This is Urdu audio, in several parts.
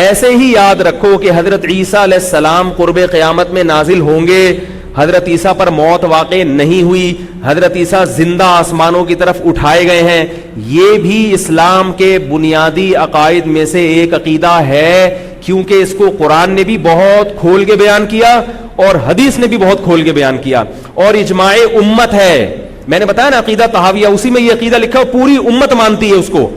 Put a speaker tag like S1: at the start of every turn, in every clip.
S1: ایسے ہی یاد رکھو کہ حضرت عیسیٰ علیہ السلام قرب قیامت میں نازل ہوں گے. حضرت عیسیٰ پر موت واقع نہیں ہوئی, حضرت عیسیٰ زندہ آسمانوں کی طرف اٹھائے گئے ہیں. یہ بھی اسلام کے بنیادی عقائد میں سے ایک عقیدہ ہے, کیونکہ اس کو قرآن نے بھی بہت کھول کے بیان کیا اور حدیث نے بھی بہت کھول کے بیان کیا, اور اجماع امت ہے. میں نے بتایا نا عقیدہ طحاویہ, اسی میں یہ عقیدہ لکھا ہے, پوری امت مانتی ہے اس کو.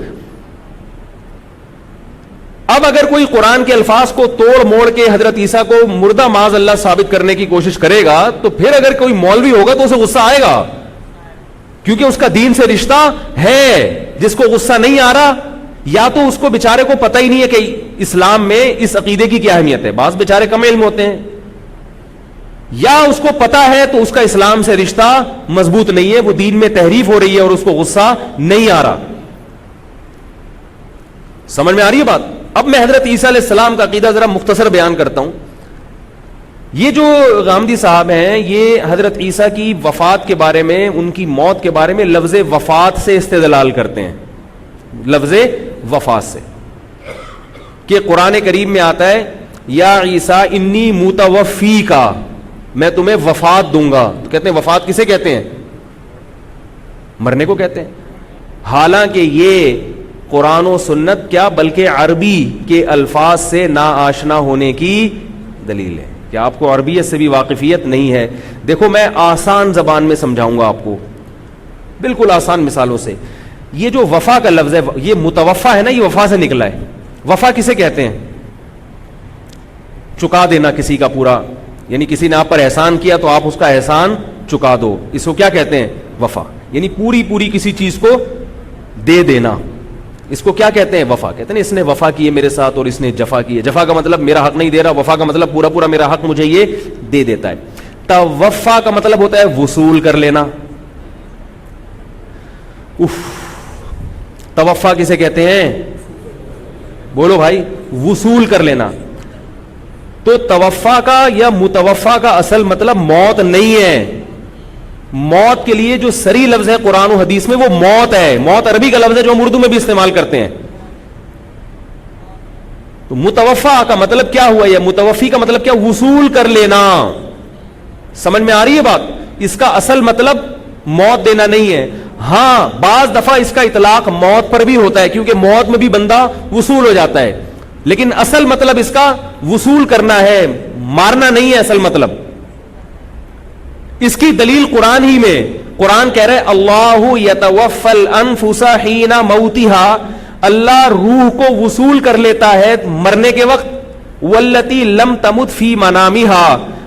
S1: اب اگر کوئی قرآن کے الفاظ کو توڑ موڑ کے حضرت عیسیٰ کو مردہ معاذ اللہ ثابت کرنے کی کوشش کرے گا, تو پھر اگر کوئی مولوی ہوگا تو اسے غصہ آئے گا, کیونکہ اس کا دین سے رشتہ ہے. جس کو غصہ نہیں آ رہا, یا تو اس کو بیچارے کو پتہ ہی نہیں ہے کہ اسلام میں اس عقیدے کی کیا اہمیت ہے, بعض بیچارے کم علم ہوتے ہیں, یا اس کو پتا ہے تو اس کا اسلام سے رشتہ مضبوط نہیں ہے, وہ دین میں تحریف ہو رہی ہے اور اس کو غصہ نہیں آ رہا. سمجھ میں آ رہی ہے بات؟ اب میں حضرت عیسیٰ علیہ السلام کا عقیدہ ذرا مختصر بیان کرتا ہوں. یہ جو غامدی صاحب ہیں, یہ حضرت عیسیٰ کی وفات کے بارے میں, ان کی موت کے بارے میں لفظ وفات سے استدلال کرتے ہیں, لفظ وفات سے, کہ قرآن کریم میں آتا ہے یا عیسیٰ انی متوفی کا, میں تمہیں وفات دوں گا. تو کہتے ہیں وفات کسے کہتے ہیں؟ مرنے کو کہتے ہیں. حالانکہ یہ قرآن و سنت کیا بلکہ عربی کے الفاظ سے ناآشنا ہونے کی دلیل ہے, کہ آپ کو عربیت سے بھی واقفیت نہیں ہے. دیکھو میں آسان زبان میں سمجھاؤں گا آپ کو, بالکل آسان مثالوں سے. یہ جو وفا کا لفظ ہے, یہ متوفا ہے نا, یہ وفا سے نکلا ہے. وفا کسے کہتے ہیں؟ چکا دینا کسی کا پورا, یعنی کسی نے آپ پر احسان کیا تو آپ اس کا احسان چکا دو, اس کو کیا کہتے ہیں؟ وفا. یعنی پوری کسی چیز کو دے دینا, اس کو کیا کہتے ہیں؟ وفا. کہتے ہیں اس نے وفا کی ہے میرے ساتھ اور اس نے جفا کی ہے. جفا کا مطلب میرا حق نہیں دے رہا, وفا کا مطلب پورا میرا حق مجھے یہ دے دیتا ہے. توفا کا مطلب ہوتا ہے وصول کر لینا. توفا کسے کہتے ہیں؟ بولو بھائی, وصول کر لینا. تو توفا کا یا متوفا کا اصل مطلب موت نہیں ہے. موت کے لیے جو صریح لفظ ہے قرآن و حدیث میں وہ موت ہے. موت عربی کا لفظ ہے جو ہم اردو میں بھی استعمال کرتے ہیں. تو متوفا کا مطلب کیا ہوا, یا متوفی کا مطلب کیا؟ وصول کر لینا. سمجھ میں آ رہی ہے بات؟ اس کا اصل مطلب موت دینا نہیں ہے. ہاں بعض دفعہ اس کا اطلاق موت پر بھی ہوتا ہے, کیونکہ موت میں بھی بندہ وصول ہو جاتا ہے, لیکن اصل مطلب اس کا وصول کرنا ہے, مارنا نہیں ہے اصل مطلب. اس کی دلیل قرآن ہی میں, قرآن کہہ رہے اللہ یتوفی الانفس حین موتہا, اللہ روح کو وصول کر لیتا ہے مرنے کے وقت. واللتی لم تمت فی منامہا,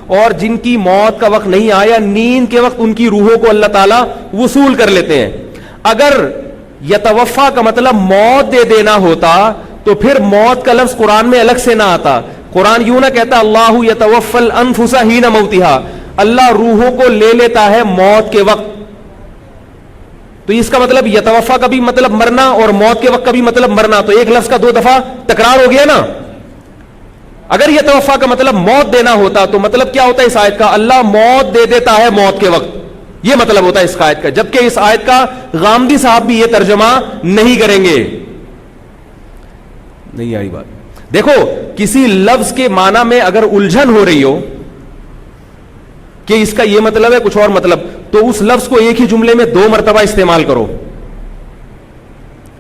S1: اور جن کی موت کا وقت نہیں آیا نیند کے وقت ان کی روحوں کو اللہ تعالیٰ وصول کر لیتے ہیں. اگر یتوفا کا مطلب موت دے دینا ہوتا تو پھر موت کا لفظ قرآن میں الگ سے نہ آتا. قرآن یوں نہ کہتا اللہ یتوفی الانفس حین موتہا, اللہ روحوں کو لے لیتا ہے موت کے وقت. تو اس کا مطلب یتوفا کا بھی مطلب مرنا اور موت کے وقت کا بھی مطلب مرنا, تو ایک لفظ کا دو دفعہ تکرار ہو گیا نا. اگر یتوفا کا مطلب موت دینا ہوتا تو مطلب کیا ہوتا ہے اس آیت کا؟ اللہ موت دے دیتا ہے موت کے وقت, یہ مطلب ہوتا ہے اس آیت کا. جبکہ اس آیت کا غامدی صاحب بھی یہ ترجمہ نہیں کریں گے. نہیں آئی بات؟ دیکھو کسی لفظ کے معنی میں اگر الجھن ہو رہی ہو کہ اس کا یہ مطلب ہے کچھ اور مطلب, تو اس لفظ کو ایک ہی جملے میں 2 مرتبہ استعمال کرو.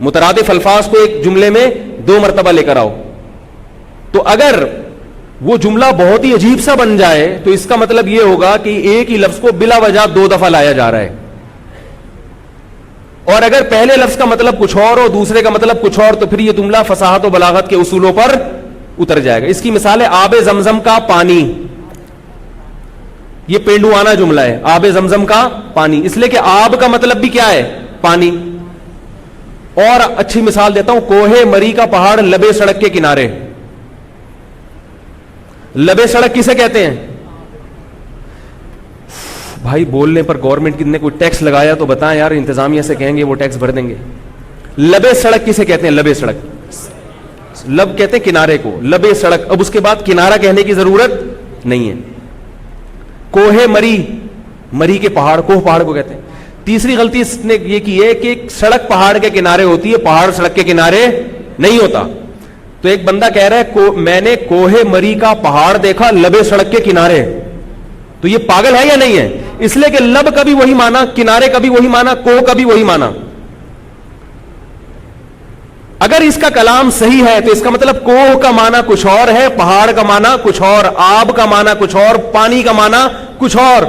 S1: مترادف الفاظ کو ایک جملے میں 2 مرتبہ لے کر آؤ. تو اگر وہ جملہ بہت ہی عجیب سا بن جائے تو اس کا مطلب یہ ہوگا کہ ایک ہی لفظ کو بلا وجہ 2 دفعہ لایا جا رہا ہے. اور اگر پہلے لفظ کا مطلب کچھ اور ہو دوسرے کا مطلب کچھ اور, تو پھر یہ جملہ فصاحت و بلاغت کے اصولوں پر اتر جائے گا. اس کی مثال ہے آب زمزم کا پانی. یہ پینڈوانہ جملہ ہے, آب زمزم کا پانی, اس لیے کہ آب کا مطلب بھی کیا ہے؟ پانی. اور اچھی مثال دیتا ہوں, کوہ مری کا پہاڑ لبے سڑک کے کنارے. لبے سڑک کسے کہتے ہیں؟ بھائی بولنے پر گورنمنٹ نے کوئی ٹیکس لگایا تو بتائیں یار, انتظامیہ سے کہیں گے وہ ٹیکس بھر دیں گے. لبے سڑک کسے کہتے ہیں؟ لبے سڑک, لب کہتے ہیں کنارے کو, لبے سڑک. اب اس کے بعد کنارہ کہنے کی ضرورت نہیں ہے. کوہ مری, مری کے پہاڑ, کوہ پہاڑ کو کہتے ہیں. تیسری غلطی اس نے یہ کی ہے کہ سڑک پہاڑ کے کنارے ہوتی ہے, پہاڑ سڑک کے کنارے نہیں ہوتا. تو ایک بندہ کہہ رہا ہے میں نے کوہ مری کا پہاڑ دیکھا لبے سڑک کے کنارے. تو یہ پاگل ہے یا نہیں ہے؟ اس لیے کہ لب کا بھی وہی مانا, کنارے کا بھی وہی مانا, کوہ کا بھی وہی مانا. اگر اس کا کلام صحیح ہے تو اس کا مطلب کوہ کا مانا کچھ اور ہے, پہاڑ کا مانا کچھ اور, آب کا مانا کچھ اور, پانی کا مانا کچھ اور.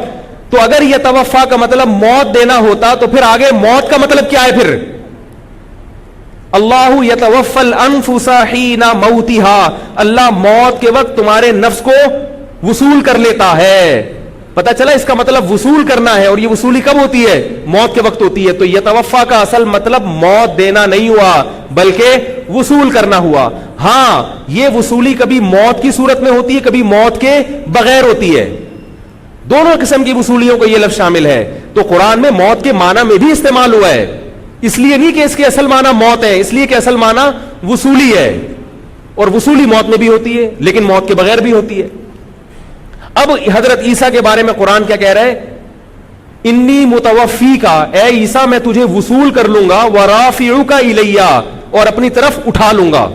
S1: تو اگر یہ توفا کا مطلب موت دینا ہوتا تو پھر آگے موت کا مطلب کیا ہے؟ پھر اللہ یتوفی الانفس حین موتہا, اللہ موت کے وقت تمہارے نفس کو وصول کر لیتا ہے. پتا چلا اس کا مطلب وصول کرنا ہے, اور یہ وصولی کب ہوتی ہے؟ موت کے وقت ہوتی ہے. تو یتوفا کا اصل مطلب موت دینا نہیں ہوا بلکہ وصول کرنا ہوا. ہاں یہ وصولی کبھی موت کی صورت میں ہوتی ہے, کبھی موت کے بغیر ہوتی ہے. دونوں قسم کی وصولیوں کو یہ لفظ شامل ہے. تو قرآن میں موت کے معنی میں بھی استعمال ہوا ہے, اس لیے نہیں کہ اس کے اصل معنی موت ہے, اس لیے کہ اصل معنی وصولی ہے, اور وصولی موت میں بھی ہوتی ہے لیکن موت کے بغیر بھی ہوتی ہے. اب حضرت عیسیٰ کے بارے میں قرآن کیا کہہ رہا ہے؟ انی متوفی کا, اے عیسیٰ میں تجھے وصول کر لوں گا, ورافعک الیہ, اور اپنی طرف اٹھا لوں گا.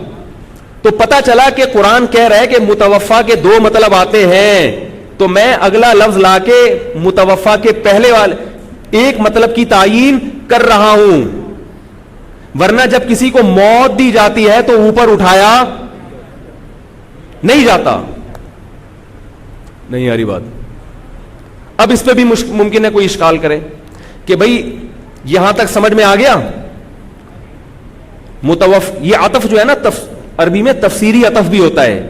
S1: تو پتا چلا کہ قرآن کہہ رہا ہے کہ متوفا کے دو مطلب آتے ہیں. تو میں اگلا لفظ لا کے متوفا کے پہلے والے ایک مطلب کی تعین کر رہا ہوں, ورنہ جب کسی کو موت دی جاتی ہے تو اوپر اٹھایا نہیں جاتا. نہیں آ رہی بات؟ اب اس پہ بھی ممکن ہے کوئی اشکال کرے کہ بھئی یہاں تک سمجھ میں آ گیا. یہ عطف جو ہے نا, عربی میں تفسیری عطف بھی ہوتا ہے.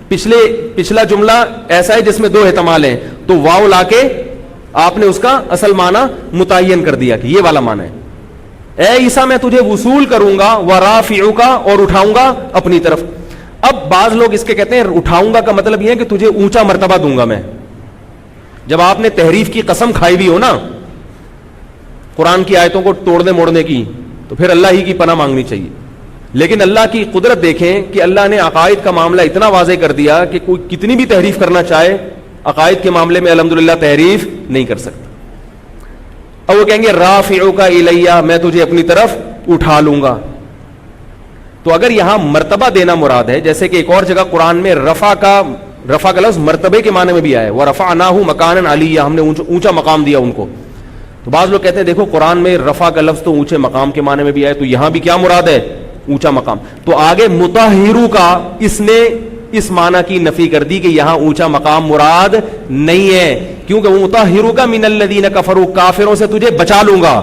S1: پچھلا جملہ ایسا ہے جس میں دو احتمال ہیں, تو واو لا کے آپ نے اس کا اصل معنی متعین کر دیا کہ یہ والا معنی ہے. اے عیسیٰ میں تجھے وصول کروں گا, ورافعک, اور اٹھاؤں گا اپنی طرف. اب بعض لوگ اس کے کہتے ہیں اٹھاؤں گا کا مطلب یہ ہے کہ تجھے اونچا مرتبہ دوں گا میں. جب آپ نے تحریف کی قسم کھائی بھی ہو نا قرآن کی آیتوں کو توڑنے موڑنے کی, تو پھر اللہ ہی کی پناہ مانگنی چاہیے. لیکن اللہ کی قدرت دیکھیں کہ اللہ نے عقائد کا معاملہ اتنا واضح کر دیا کہ کوئی کتنی بھی تحریف کرنا چاہے عقائد کے معاملے میں الحمدللہ تحریف نہیں کر سکتا. اور وہ کہیں گے رافعک الیہ, میں تجھے اپنی طرف اٹھا لوں گا. تو اگر یہاں مرتبہ دینا مراد ہے, جیسے کہ ایک اور جگہ قرآن میں رفع کا لفظ مرتبے کے معنی میں بھی آیا ہے, وَرَفَعْنَاهُ مَكَانًا عَلِيًّا, ہم نے اونچا مقام دیا ان کو. تو بعض لوگ کہتے ہیں دیکھو قرآن میں رفع کا لفظ تو اونچے مقام کے معنی میں بھی آیا, تو یہاں بھی کیا مراد ہے؟ اونچا مقام. تو آگے مطہرو کا اس نے اس معنی کی نفی کر دی کہ یہاں اونچا مقام مراد نہیں ہے, کیونکہ مطہرو کا من الذین کفروا, کافروں سے تجھے بچا لوں گا.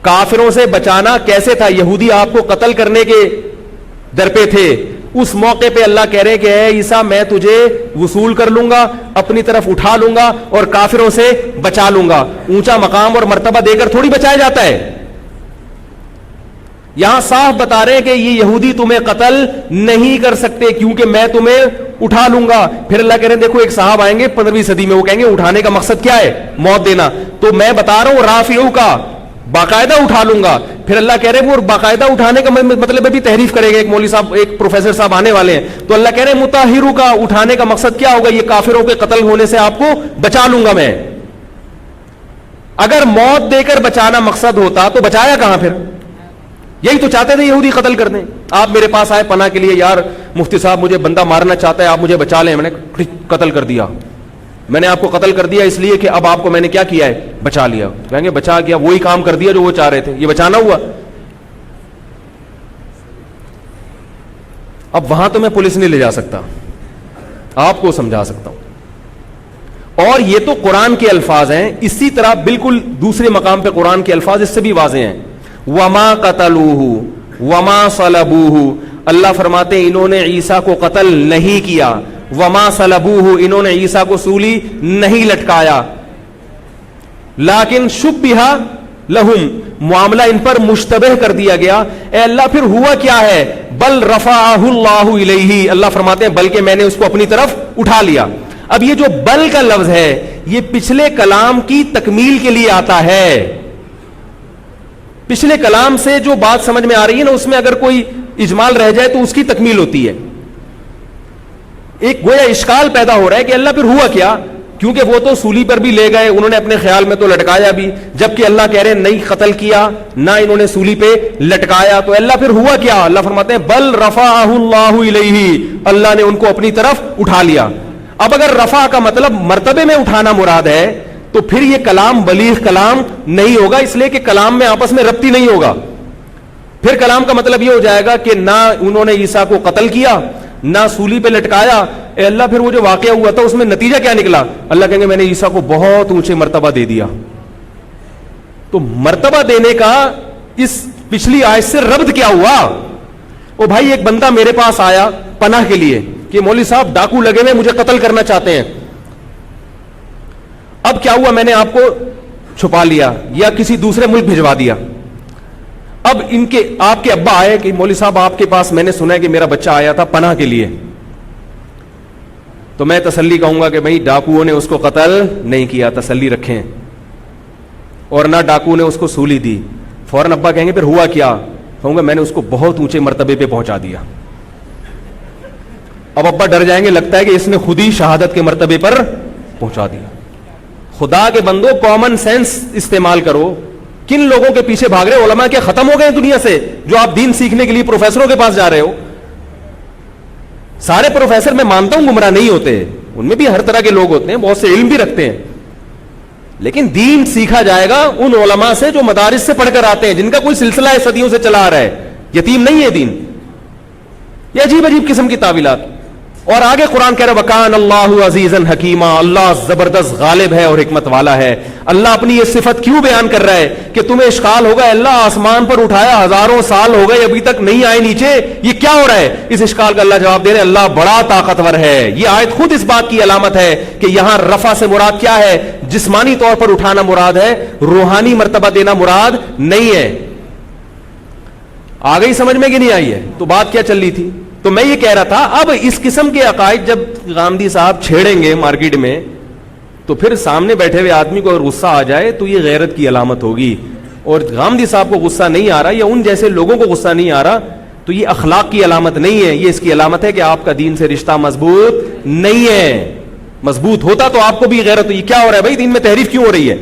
S1: کافروں سے بچانا کیسے تھا؟ یہودی آپ کو قتل کرنے کے در پہ تھے, اس موقع پہ اللہ کہہ رہے کہ اے عیسیٰ میں تجھے وصول کر لوں گا, اپنی طرف اٹھا لوں گا, اور کافروں سے بچا لوں گا. اونچا مقام اور مرتبہ دے کر تھوڑی بچایا جاتا ہے. یہاں صاف بتا رہے کہ یہ یہودی تمہیں قتل نہیں کر سکتے کیونکہ میں تمہیں اٹھا لوں گا. پھر اللہ کہہ رہے ہیں دیکھو ایک صاحب آئیں گے 15ویں صدی میں, وہ کہیں گے اٹھانے کا مقصد کیا ہے؟ موت دینا. تو میں بتا رہا ہوں رافعو کا, باقاعدہ اٹھا لوں گا. پھر اللہ کہہ رہے ہیں وہ باقاعدہ اٹھانے کا مطلب بھی تحریف کرے گا. ایک مولوی صاحب, ایک پروفیسر صاحب آنے والے ہیں, تو اللہ کہہ رہے ہیں مطہرو کا, اٹھانے کا مقصد کیا ہوگا؟ یہ کافروں کے قتل ہونے سے آپ کو بچا لوں گا میں. اگر موت دے کر بچانا مقصد ہوتا تو بچایا کہاں پھر؟ یہی تو چاہتے تھے یہودی قتل کر دیں. آپ میرے پاس آئے پناہ کے لیے, یار مفتی صاحب مجھے بندہ مارنا چاہتا ہے, آپ مجھے بچا لیں. میں نے قتل کر دیا, میں نے آپ کو قتل کر دیا اس لیے کہ اب آپ کو میں نے کیا کیا ہے؟ بچا لیا. کہیں گے بچا کیا, وہی کام کر دیا جو وہ چاہ رہے تھے, یہ بچانا ہوا؟ اب وہاں تو میں پولیس نہیں لے جا سکتا, آپ کو سمجھا سکتا ہوں. اور یہ تو قرآن کے الفاظ ہیں. اسی طرح بالکل دوسرے مقام پہ قرآن کے الفاظ اس سے بھی واضح ہیں. وما قتلوہ وما صلبوہ, اللہ فرماتے ہیں انہوں نے عیسیٰ کو قتل نہیں کیا. وما صلبوہ, انہوں نے عیسیٰ کو سولی نہیں لٹکایا. لیکن شبہ لہم, معاملہ ان پر مشتبہ کر دیا گیا. اے اللہ پھر ہوا کیا ہے؟ بل رفعہ اللہ الیہ, اللہ فرماتے ہیں بلکہ میں نے اس کو اپنی طرف اٹھا لیا. اب یہ جو بل کا لفظ ہے یہ پچھلے کلام کی تکمیل کے لیے آتا ہے. پچھلے کلام سے جو بات سمجھ میں آ رہی ہے نا, اس میں اگر کوئی اجمال رہ جائے تو اس کی تکمیل ہوتی ہے. ایک گویا اشکال پیدا ہو رہا ہے کہ اللہ پھر ہوا کیا, کیونکہ وہ تو سولی پر بھی لے گئے, انہوں نے اپنے خیال میں تو لٹکایا بھی, جبکہ اللہ کہہ رہے ہیں نہیں قتل کیا, نہ انہوں نے سولی پہ لٹکایا. تو اللہ پھر ہوا کیا؟ اللہ فرماتے ہیں بل رفعہ اللہ الیہ, اللہ نے ان کو اپنی طرف اٹھا لیا. اب اگر رفع کا مطلب مرتبے میں اٹھانا مراد ہے تو پھر یہ کلام بلیغ کلام نہیں ہوگا, اس لیے کہ کلام میں آپس میں ربط ہی نہیں ہوگا. پھر کلام کا مطلب یہ ہو جائے گا کہ نہ انہوں نے عیسیٰ کو قتل کیا نہ سولی پہ لٹکایا. اے اللہ پھر وہ جو واقعہ ہوا تھا اس میں نتیجہ کیا نکلا؟ اللہ کہیں گے میں نے عیسیٰ کو بہت اونچے مرتبہ دے دیا. تو مرتبہ دینے کا اس پچھلی آیت سے ربط کیا ہوا؟ او بھائی ایک بندہ میرے پاس آیا پناہ کے لیے کہ مولوی صاحب ڈاکو لگے ہوئے مجھے قتل کرنا چاہتے ہیں. اب کیا ہوا؟ میں نے آپ کو چھپا لیا یا کسی دوسرے ملک بھجوا دیا. اب آپ کے ابا آئے کہ مولوی صاحب آپ کے پاس میں نے سنا ہے کہ میرا بچہ آیا تھا پناہ کے لیے, تو میں تسلی کہوں گا کہ بھائی ڈاکوؤں نے اس کو قتل نہیں کیا, تسلی رکھیں, اور نہ ڈاکو نے اس کو سولی دی. فوراً ابا کہیں گے پھر ہوا کیا؟ کہوں گا میں نے اس کو بہت اونچے مرتبے پہ پہنچا دیا. اب ابا ڈر جائیں گے, لگتا ہے کہ اس نے خود ہی شہادت کے مرتبے پر پہنچا دیا. خدا کے بندو کامن سینس استعمال کرو. کن لوگوں کے پیچھے بھاگ رہے ہو؟ علماء کیا ختم ہو گئے دنیا سے جو آپ دین سیکھنے کے لیے پروفیسروں کے پاس جا رہے ہو؟ سارے پروفیسر میں مانتا ہوں گمراہ نہیں ہوتے, ان میں بھی ہر طرح کے لوگ ہوتے ہیں, بہت سے علم بھی رکھتے ہیں, لیکن دین سیکھا جائے گا ان علماء سے جو مدارس سے پڑھ کر آتے ہیں, جن کا کوئی سلسلہ ہے صدیوں سے چلا آ رہا ہے. یتیم نہیں ہے دین. یہ عجیب عجیب قسم کی تعویلات. اور آگے قرآن کہہ رہا وکان اللہ عزیزا حکیما, اللہ زبردست غالب ہے اور حکمت والا ہے. اللہ اپنی یہ صفت کیوں بیان کر رہا ہے کہ تمہیں اشکال ہوگا اللہ آسمان پر اٹھایا ہزاروں سال ہو گئے ابھی تک نہیں آئے نیچے, یہ کیا ہو رہا ہے؟ اس اشکال کا اللہ جواب دے رہے اللہ بڑا طاقتور ہے. یہ آیت خود اس بات کی علامت ہے کہ یہاں رفع سے مراد کیا ہے؟ جسمانی طور پر اٹھانا مراد ہے, روحانی مرتبہ دینا مراد نہیں ہے. آ گئی سمجھ میں کہ نہیں آئی ہے؟ تو بات کیا چل رہی تھی؟ تو میں یہ کہہ رہا تھا اب اس قسم کے عقائد جب غامدی صاحب چھیڑیں گے مارکیٹ میں تو پھر سامنے بیٹھے ہوئے آدمی کو اگر غصہ آ جائے تو یہ غیرت کی علامت ہوگی. اور غامدی صاحب کو غصہ نہیں آ رہا یا ان جیسے لوگوں کو غصہ نہیں آ رہا تو یہ اخلاق کی علامت نہیں ہے, یہ اس کی علامت ہے کہ آپ کا دین سے رشتہ مضبوط نہیں ہے. مضبوط ہوتا تو آپ کو بھی غیرت. یہ کیا ہو رہا ہے بھائی؟ دین میں تحریف کیوں ہو رہی ہے؟